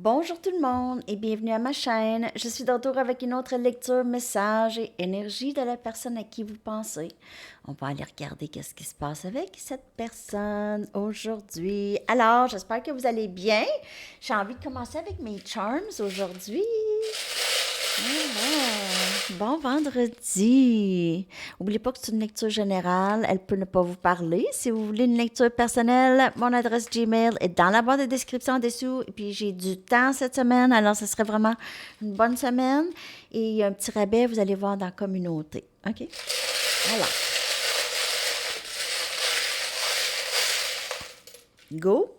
Bonjour tout le monde et bienvenue à ma chaîne. Je suis de retour avec une autre lecture, message et énergie de la personne à qui vous pensez. On va aller regarder qu'est-ce qui se passe avec cette personne aujourd'hui. Alors, j'espère que vous allez bien. J'ai envie de commencer avec mes charms aujourd'hui. Bon vendredi. N'oubliez pas que c'est une lecture générale. Elle peut ne pas vous parler. Si vous voulez une lecture personnelle, mon adresse Gmail est dans la barre de description en dessous. Et puis, j'ai du temps cette semaine. Alors, ce serait vraiment une bonne semaine. Et il y a un petit rabais, vous allez voir dans la communauté. OK? Voilà. Go.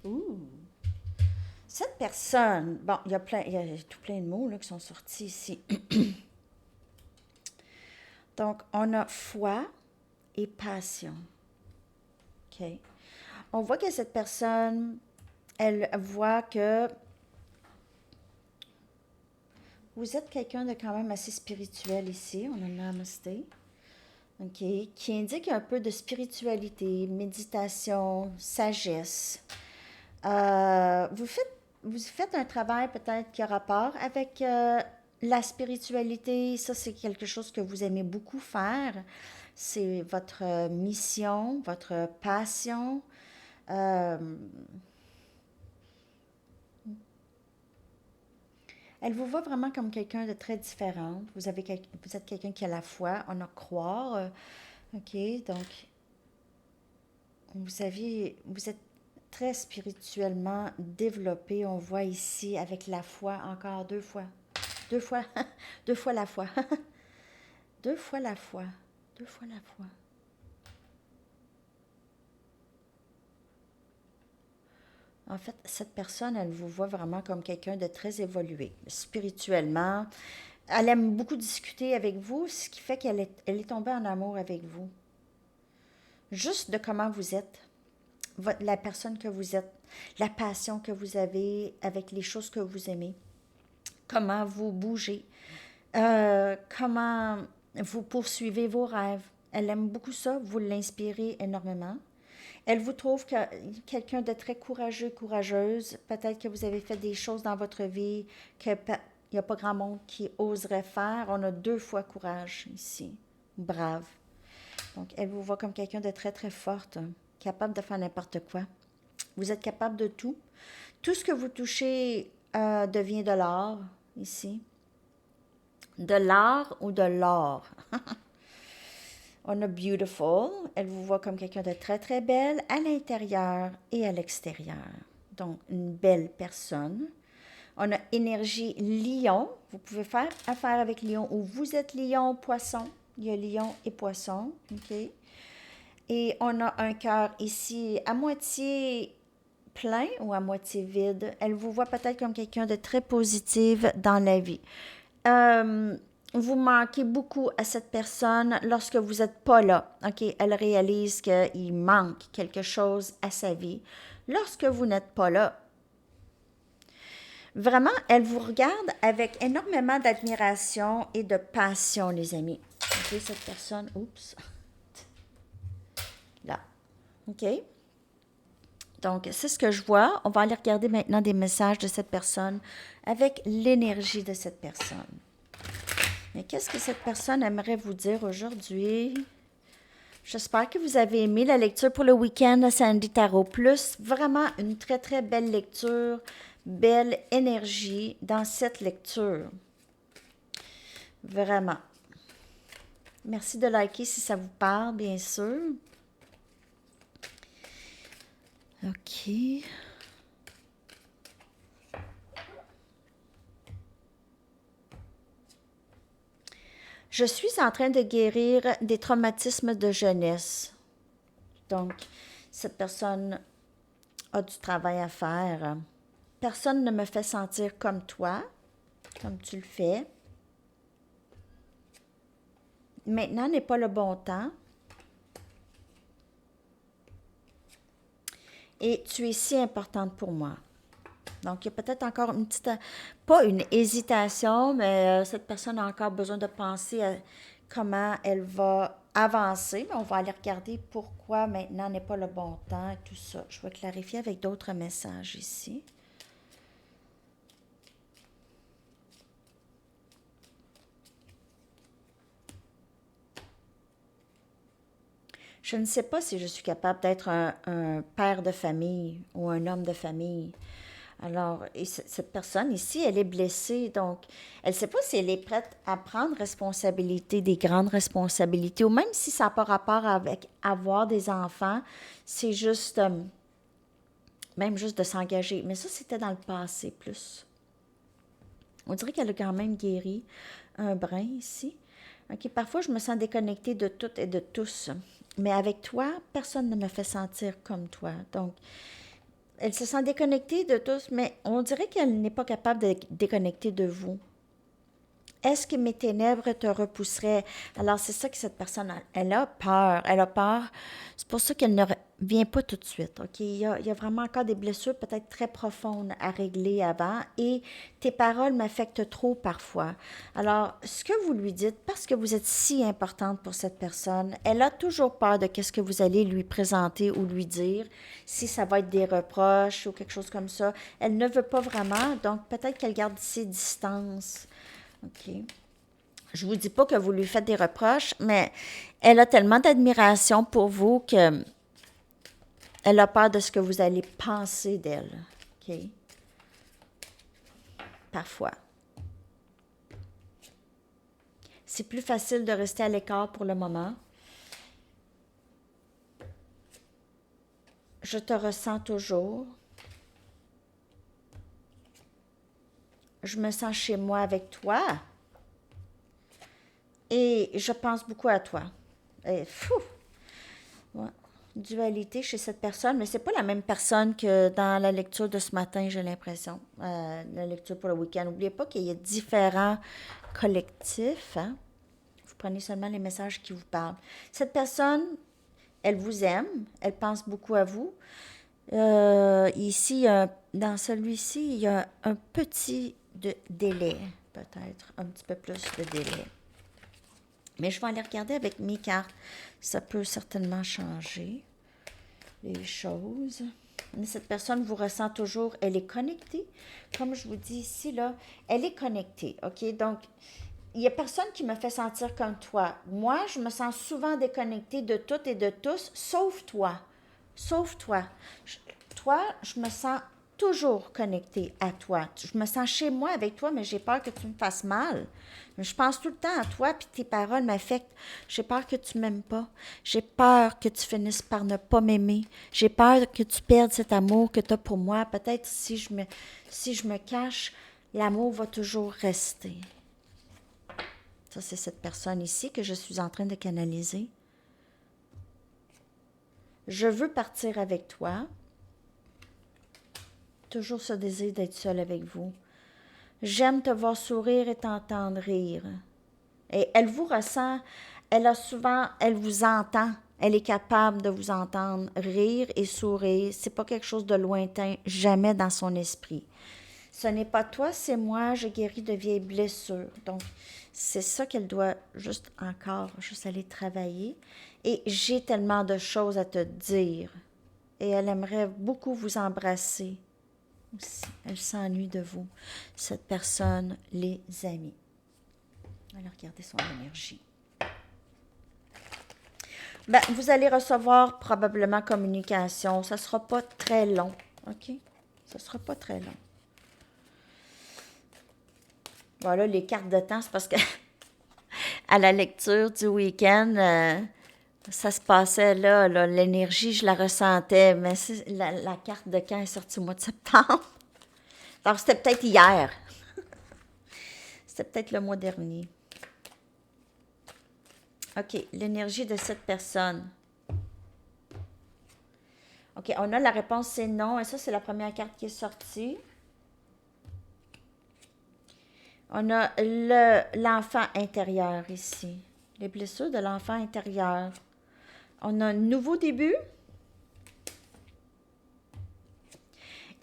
Ouh. Cette personne, bon, il y a tout plein de mots là, qui sont sortis ici. Donc, on a foi et passion. OK? On voit que cette personne, elle voit que vous êtes quelqu'un de quand même assez spirituel ici. On a Namasté. OK? Qui indique un peu de spiritualité, méditation, sagesse. Vous faites un travail peut-être qui a rapport avec la spiritualité. Ça, c'est quelque chose que vous aimez beaucoup faire. C'est votre mission, votre passion. Euh, Elle vous voit vraiment comme quelqu'un de très différent. Vous êtes quelqu'un qui a la foi, on a croire. OK, donc vous êtes très spirituellement développé. On voit ici avec la foi encore deux fois. Deux fois, deux fois la foi. Deux fois la foi. Deux fois la foi. En fait, cette personne, elle vous voit vraiment comme quelqu'un de très évolué, spirituellement. Elle aime beaucoup discuter avec vous, ce qui fait elle est tombée en amour avec vous. Juste de comment vous êtes, la personne que vous êtes, la passion que vous avez avec les choses que vous aimez, comment vous bougez, comment vous poursuivez vos rêves. Elle aime beaucoup ça, vous l'inspirez énormément. Elle vous trouve quelqu'un de très courageux, courageuse. Peut-être que vous avez fait des choses dans votre vie qu'il n'y a pas grand monde qui oserait faire. On a deux fois courage ici. Brave. Donc, elle vous voit comme quelqu'un de très, très forte, hein, capable de faire n'importe quoi. Vous êtes capable de tout. Tout ce que vous touchez devient de l'or ici. De l'art ou de l'or. On a beautiful. Elle vous voit comme quelqu'un de très, très belle à l'intérieur et à l'extérieur. Donc, une belle personne. On a énergie lion. Vous pouvez faire affaire avec lion ou vous êtes lion, poisson. Il y a lion et poisson. OK? Et on a un cœur ici à moitié plein ou à moitié vide. Elle vous voit peut-être comme quelqu'un de très positif dans la vie. Euh, vous manquez beaucoup à cette personne lorsque vous n'êtes pas là. OK? Elle réalise qu'il manque quelque chose à sa vie lorsque vous n'êtes pas là. Vraiment, elle vous regarde avec énormément d'admiration et de passion, les amis. OK, cette personne, oups, là. OK? Donc, c'est ce que je vois. On va aller regarder maintenant des messages de cette personne avec l'énergie de cette personne. Mais qu'est-ce que cette personne aimerait vous dire aujourd'hui? J'espère que vous avez aimé la lecture pour le week-end à Sandy Tarot Plus. Vraiment une très, très belle lecture, belle énergie dans cette lecture. Vraiment. Merci de liker si ça vous parle, bien sûr. OK. Je suis en train de guérir des traumatismes de jeunesse. Donc, cette personne a du travail à faire. Personne ne me fait sentir comme toi, comme tu le fais. Maintenant n'est pas le bon temps. Et tu es si importante pour moi. Donc, il y a peut-être encore une petite, pas une hésitation, mais cette personne a encore besoin de penser à comment elle va avancer, mais on va aller regarder pourquoi maintenant n'est pas le bon temps et tout ça. Je vais clarifier avec d'autres messages ici. Je ne sais pas si je suis capable d'être un père de famille ou un homme de famille. Alors, cette personne ici, elle est blessée, donc elle ne sait pas si elle est prête à prendre responsabilité, des grandes responsabilités, ou même si ça n'a pas rapport avec avoir des enfants, c'est juste, même juste de s'engager. Mais ça, c'était dans le passé plus. On dirait qu'elle a quand même guéri un brin ici. OK, parfois, je me sens déconnectée de tout et de tous. Mais avec toi, personne ne me fait sentir comme toi. Donc, elle se sent déconnectée de tous, mais on dirait qu'elle n'est pas capable de déconnecter de vous. Est-ce que mes ténèbres te repousseraient? Alors, c'est ça que cette personne a. Elle a peur. Elle a peur. C'est pour ça qu'elle ne vient pas tout de suite. OK? Il y a vraiment encore des blessures peut-être très profondes à régler avant et tes paroles m'affectent trop parfois. Alors, ce que vous lui dites, parce que vous êtes si importante pour cette personne, elle a toujours peur de ce que vous allez lui présenter ou lui dire, si ça va être des reproches ou quelque chose comme ça. Elle ne veut pas vraiment, donc peut-être qu'elle garde ses distances. OK. Je vous dis pas que vous lui faites des reproches, mais elle a tellement d'admiration pour vous que elle a peur de ce que vous allez penser d'elle. OK. Parfois. C'est plus facile de rester à l'écart pour le moment. Je te ressens toujours. Je me sens chez moi avec toi. Et je pense beaucoup à toi. Et fou! Ouais. Dualité chez cette personne, mais c'est pas la même personne que dans la lecture de ce matin, j'ai l'impression. La lecture pour le week-end. N'oubliez pas qu'il y a différents collectifs. Hein? Vous prenez seulement les messages qui vous parlent. Cette personne, elle vous aime, elle pense beaucoup à vous. Ici, dans celui-ci, il y a un petit délai, peut-être, un petit peu plus de délai. Mais je vais aller regarder avec mes cartes. Ça peut certainement changer les choses. Mais cette personne vous ressent toujours, elle est connectée. Comme je vous dis ici, là, elle est connectée, OK? Donc, il n'y a personne qui me fait sentir comme toi. Moi, je me sens souvent déconnectée de tout et de tous, sauf toi. Sauf toi. Toi, je me sens toujours connectée à toi. Je me sens chez moi avec toi, mais j'ai peur que tu me fasses mal. Je pense tout le temps à toi, puis tes paroles m'affectent. J'ai peur que tu m'aimes pas. J'ai peur que tu finisses par ne pas m'aimer. J'ai peur que tu perdes cet amour que tu as pour moi. Peut-être si je me cache, l'amour va toujours rester. Ça, c'est cette personne ici que je suis en train de canaliser. Je veux partir avec toi. Toujours ce désir d'être seule avec vous. J'aime te voir sourire et t'entendre rire. Et elle vous ressent, elle vous entend. Elle est capable de vous entendre rire et sourire. C'est pas quelque chose de lointain, jamais dans son esprit. Ce n'est pas toi, c'est moi, je guéris de vieilles blessures. Donc, c'est ça qu'elle doit juste aller travailler. Et j'ai tellement de choses à te dire. Et elle aimerait beaucoup vous embrasser aussi. Elle s'ennuie de vous. Cette personne, les amis. Alors, regardez son énergie. Ben, vous allez recevoir probablement communication. Ça ne sera pas très long. OK? Ça ne sera pas très long. Voilà, les cartes de temps, c'est parce que à la lecture du week-end, ça se passait là, l'énergie, je la ressentais, mais la carte de quand est sortie au mois de septembre. Alors, c'était peut-être hier. C'était peut-être le mois dernier. OK, l'énergie de cette personne. OK, on a la réponse, c'est non. Et ça, c'est la première carte qui est sortie. On a l'enfant intérieur ici. Les blessures de l'enfant intérieur. On a un nouveau début.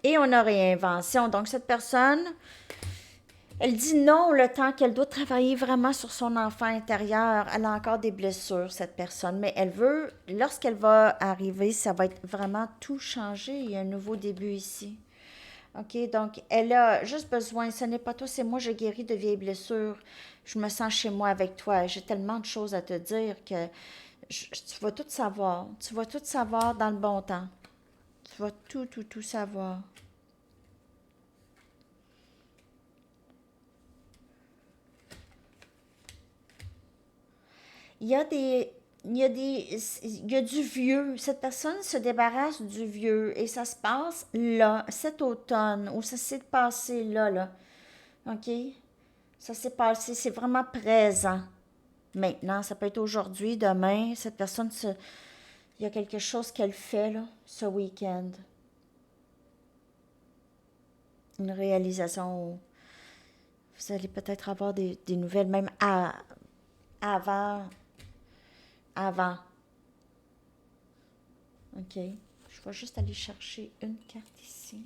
Et on a réinvention. Donc, cette personne, Elle dit non le temps qu'elle doit travailler vraiment sur son enfant intérieur. Elle a encore des blessures, cette personne, mais elle veut, lorsqu'elle va arriver, ça va être vraiment tout changé. Il y a un nouveau début ici. OK, donc elle a juste besoin, ce n'est pas toi, c'est moi, je guéris de vieilles blessures. Je me sens chez moi avec toi. J'ai tellement de choses à te dire que tu vas tout savoir. Tu vas tout savoir dans le bon temps. Tu vas tout savoir. Il y a des, il y a du vieux. Cette personne se débarrasse du vieux et ça se passe là, cet automne, ou ça s'est passé là, là. OK? Ça s'est passé, c'est vraiment présent. Maintenant, ça peut être aujourd'hui, demain. Cette personne, il y a quelque chose qu'elle fait, là, ce week-end. Une réalisation. Vous allez peut-être avoir des nouvelles, même avant. Avant. OK. Je vais juste aller chercher une carte ici.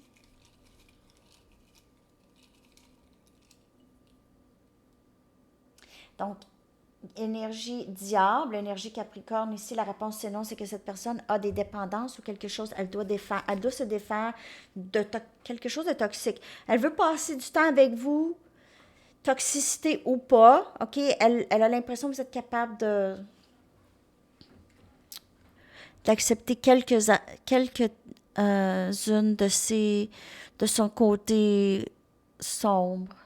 Donc, énergie diable, énergie capricorne, ici, la réponse c'est non, c'est que cette personne a des dépendances ou quelque chose, elle doit se défaire de quelque chose de toxique. Elle veut passer du temps avec vous, toxicité ou pas, ok? Elle a l'impression que vous êtes capable d'accepter unes de son côté sombre.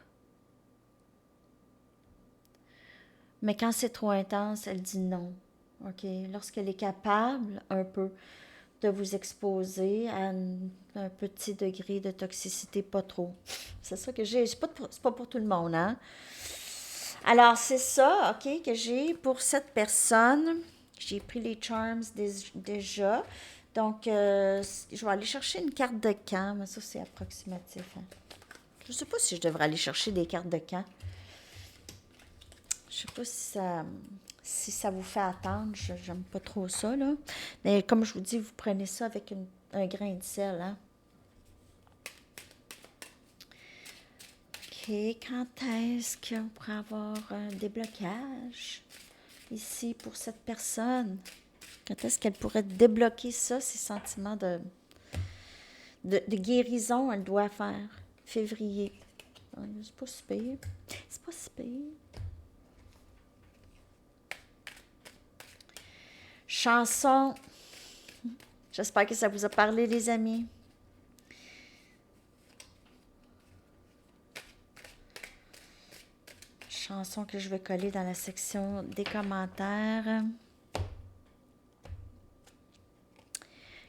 Mais quand c'est trop intense, elle dit non. OK? Lorsqu'elle est capable un peu de vous exposer à un petit degré de toxicité, pas trop. C'est ça que j'ai. C'est pas pour tout le monde, hein? Alors, c'est ça, OK, que j'ai pour cette personne. J'ai pris les charms déjà. Donc, je vais aller chercher une carte de camp, mais ça, c'est approximatif. Hein. Je sais pas si je devrais aller chercher des cartes de camp. Je sais pas si ça vous fait attendre. J'aime pas trop ça, là. Mais comme je vous dis, vous prenez ça avec un grain de sel, hein. OK, quand est-ce qu'on pourrait avoir un déblocage ici pour cette personne? Quand est-ce qu'elle pourrait débloquer ça, ces sentiments de guérison, elle doit faire? Février. C'est pas si pire. C'est pas si pire. Chanson. J'espère que ça vous a parlé, les amis. Chanson que je vais coller dans la section des commentaires.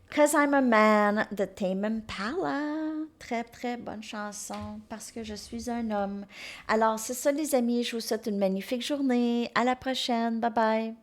Cause I'm a Man de Tame Impala. Très, très bonne chanson. Parce que je suis un homme. Alors, c'est ça, les amis. Je vous souhaite une magnifique journée. À la prochaine. Bye bye.